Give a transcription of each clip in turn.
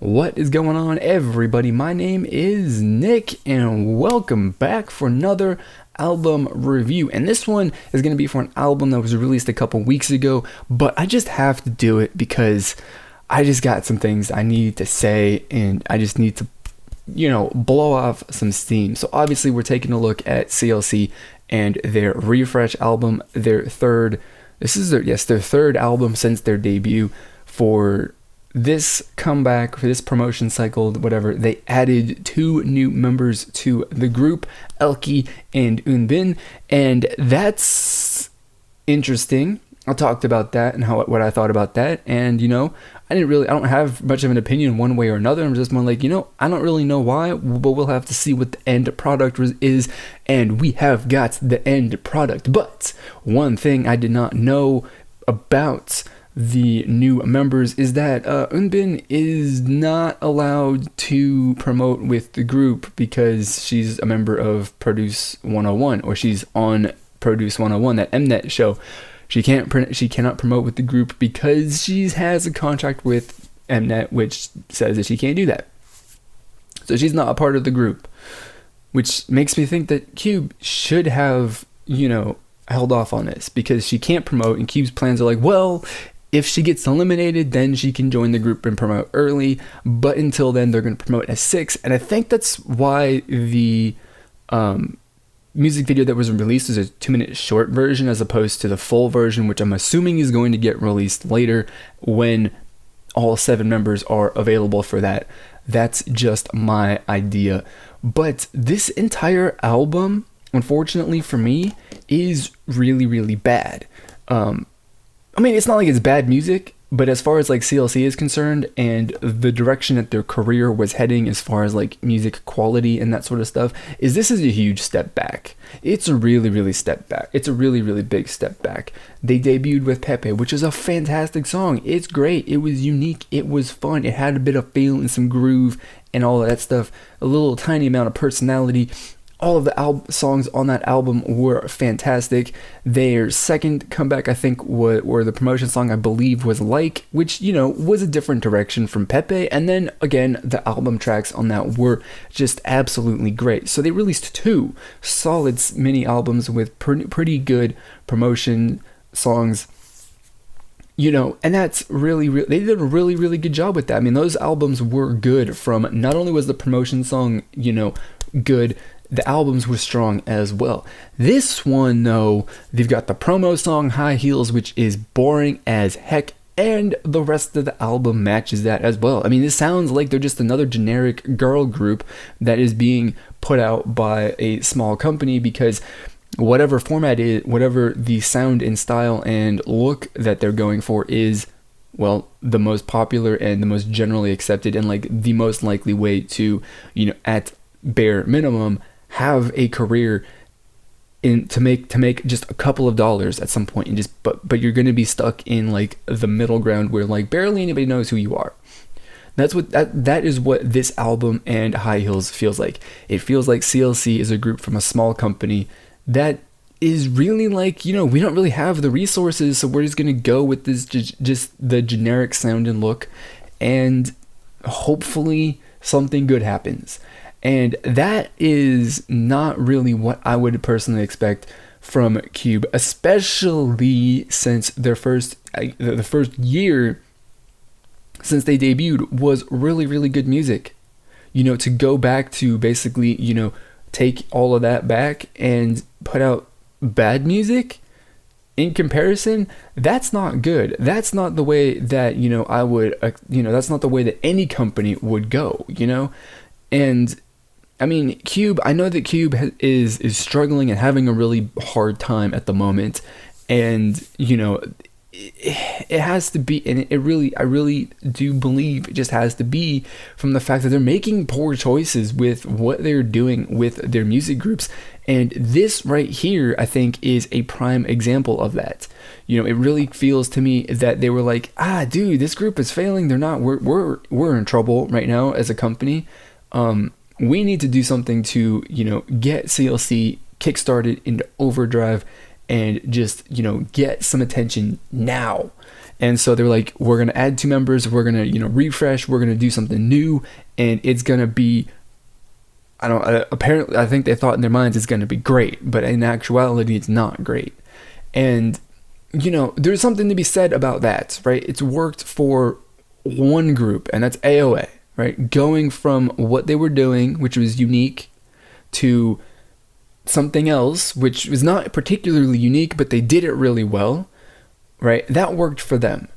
What is going on, everybody? My name is Nick, and welcome back for another album review. And this one is going to be for an album that was released a couple weeks ago, but I just have to do it because I just got some things I need to say, and I just need to, blow off some steam. So obviously we're taking a look at CLC and their Refresh album, their third album since their debut. For this comeback, for this promotion cycle, whatever, they added 2 new members to the group, Elke and Unbin, and that's interesting. I talked about that and what I thought about that, and I don't have much of an opinion one way or another. I'm just more like, I don't really know why, but we'll have to see what the end product is, and we have got the end product. But one thing I did not know about the new members is that Unbin is not allowed to promote with the group because she's a member of Produce 101, or she's on Produce 101, that Mnet show. She cannot promote with the group because she has a contract with Mnet which says that she can't do that. So she's not a part of the group, which makes me think that Cube should have, held off on this because she can't promote, and Cube's plans are like, well, if she gets eliminated, then she can join the group and promote early, but until then, they're going to promote as 6, and I think that's why the music video that was released is a 2-minute short version as opposed to the full version, which I'm assuming is going to get released later when all 7 members are available for that. That's just my idea. But this entire album, unfortunately for me, is really, really bad. It's not like it's bad music, but as far as like CLC is concerned and the direction that their career was heading as far as like music quality and that sort of stuff, this is a huge step back. It's a really, really step back. It's a really, really big step back. They debuted with Pepe, which is a fantastic song. It's great. It was unique. It was fun. It had a bit of feel and some groove and all of that stuff. A little tiny amount of personality. All of the songs on that album were fantastic. Their second comeback, I think, or the promotion song, I believe, was Like, which, was a different direction from Pepe. And then, again, the album tracks on that were just absolutely great. So they released 2 solid mini albums with pretty good promotion songs. And that's really, they did a really, really good job with that. I mean, those albums were good. From not only was the promotion song, good, the albums were strong as well. This one, though, they've got the promo song High Heels, which is boring as heck, and the rest of the album matches that as well. I mean, this sounds like they're just another generic girl group that is being put out by a small company because whatever format is, whatever the sound and style and look that they're going for is, well, the most popular and the most generally accepted and like the most likely way to, at bare minimum, have a career to make just a couple of dollars at some point, and just but you're going to be stuck in like the middle ground where like barely anybody knows who you are. That is what this album and High Heels feels like. It feels like CLC is a group from a small company that is really like, we don't really have the resources, so we're just going to go with this just the generic sound and look, and hopefully something good happens. And that is not really what I would personally expect from Cube, especially since the first year since they debuted was really, really good music. To go back to basically, take all of that back and put out bad music in comparison, that's not good. That's not the way that, I would, that's not the way that any company would go, And I mean, Cube, I know that Cube is struggling and having a really hard time at the moment, and it has to be, and I really do believe it just has to be from the fact that they're making poor choices with what they're doing with their music groups, and this right here, I think, is a prime example of that. It really feels to me that they were like, dude, this group is failing. We're in trouble right now as a company. We need to do something to, get CLC kickstarted into overdrive and just, get some attention now. And so they're like, we're going to add 2 members, we're going to, refresh, we're going to do something new, and it's going to be, apparently, I think they thought in their minds it's going to be great, but in actuality, it's not great. And, there's something to be said about that, right? It's worked for one group, and that's AOA, right? Going from what they were doing, which was unique, to something else, which was not particularly unique, but they did it really well, right? That worked for them.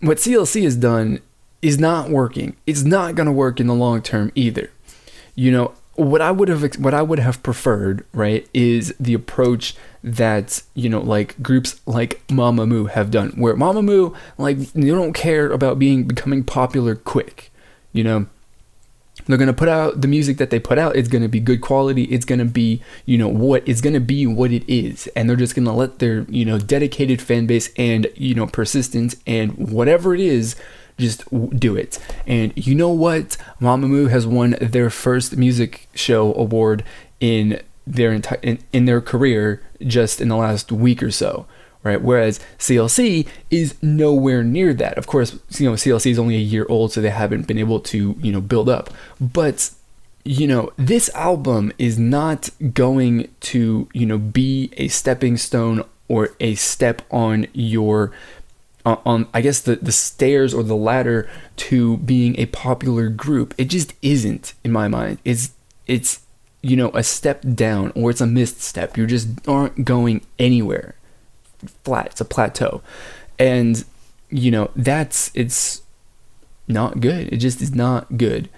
What CLC has done is not working. It's not going to work in the long term either. What I would have preferred, right, is the approach that, like groups like Mamamoo have done, where Mamamoo, like, they don't care about becoming popular quick. They're going to put out the music that they put out. It's going to be good quality. It's going to be, it's going to be what it is. And they're just going to let their, dedicated fan base and, persistence and whatever it is, just do it. And you know what? Mamamoo has won their first music show award in their in their career just in the last week or so, right? Whereas CLC is nowhere near that. Of course, CLC is only a year old, so they haven't been able to, build up. But, this album is not going to, be a stepping stone or a step on your, I guess, the stairs or the ladder to being a popular group. It just isn't, in my mind. It's a step down, or it's a missed step. You just aren't going anywhere. Flat. It's a plateau. And it's not good. It just is not good.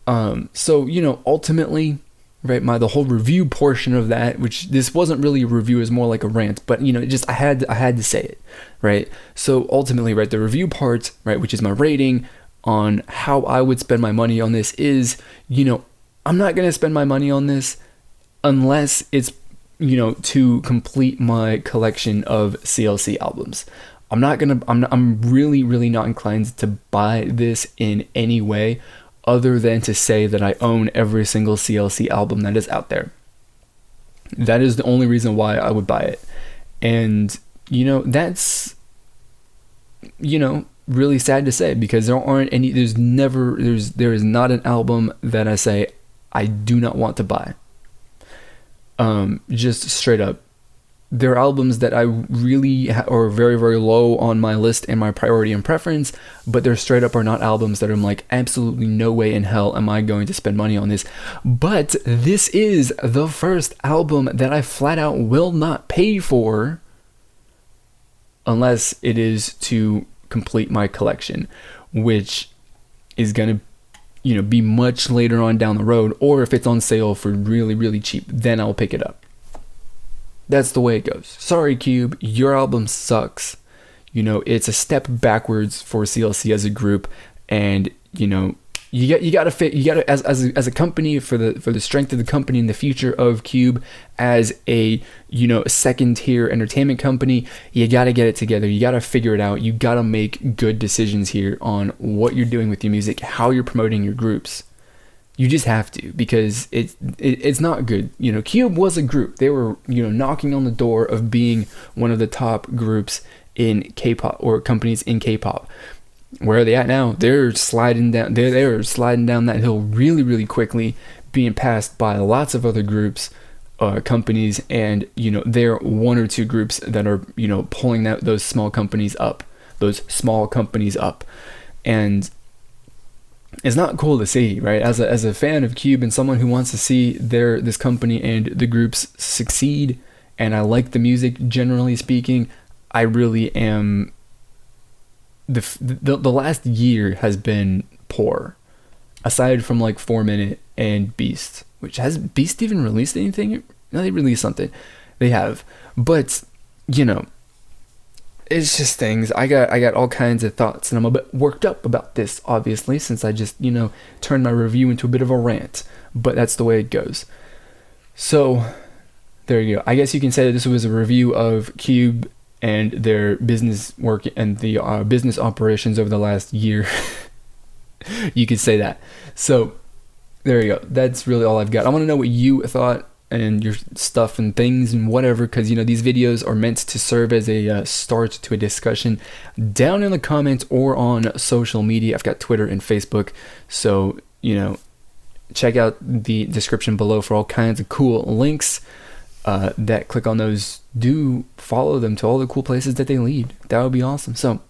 So ultimately, right, the whole review portion of that, which this wasn't really a review, is more like a rant, but I had to say it, right? So ultimately, right, the review part, right, which is my rating on how I would spend my money on this, is, I'm not going to spend my money on this unless it's, to complete my collection of CLC albums. I'm really, really not inclined to buy this in any way other than to say that I own every single CLC album that is out there. That is the only reason why I would buy it. And, that's, really sad to say, because there aren't any, there is not an album that I say I do not want to buy. Just straight up. There are albums that I really are very, very low on my list and my priority and preference, but there straight up are not albums that I'm like, absolutely no way in hell am I going to spend money on this. But this is the first album that I flat out will not pay for unless it is to complete my collection, which is going to, be much later on down the road, or if it's on sale for really, really cheap, then I'll pick it up. That's the way it goes. Sorry, Cube, your album sucks. It's a step backwards for CLC as a group, and you gotta as a company, for the strength of the company and the future of Cube as a second tier entertainment company, you gotta get it together. You gotta figure it out. You gotta make good decisions here on what you're doing with your music, how you're promoting your groups. You just have to, because it's not good. Cube was a group. They were, knocking on the door of being one of the top groups in K-pop, or companies in K-pop. Where are they at now? They're sliding down. They're sliding down that hill really, really quickly, being passed by lots of other groups, companies, and there are 1 or 2 groups that are pulling those small companies up, and it's not cool to see, right? As a fan of Cube and someone who wants to see this company and the groups succeed, and I like the music generally speaking, I really am. The last year has been poor, aside from like 4 Minute and Beast. Which, has Beast even released anything? No, they released something. They have, but it's just things. I got all kinds of thoughts, and I'm a bit worked up about this, obviously, since I just turned my review into a bit of a rant. But that's the way it goes. So there you go. I guess you can say that this was a review of Cube and their business work and the business operations over the last year. You could say that. So there you go. That's really all I've got. I want to know what you thought and your stuff and things and whatever, because these videos are meant to serve as a start to a discussion down in the comments or on social media. I've got Twitter and Facebook, so check out the description below for all kinds of cool links. That click on those, do follow them to all the cool places that they lead. That would be awesome. So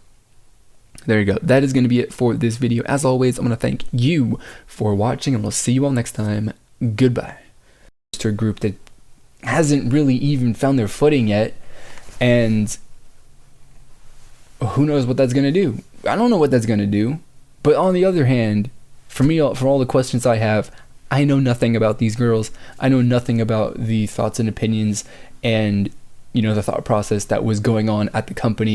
there you go. That is going to be it for this video. As always, I'm going to thank you for watching, and we'll see you all next time. Goodbye. To a group that hasn't really even found their footing yet, and who knows what that's going to do. I don't know what that's going to do, but on the other hand, for all the questions I have, I know nothing about these girls. I know nothing about the thoughts and opinions and the thought process that was going on at the company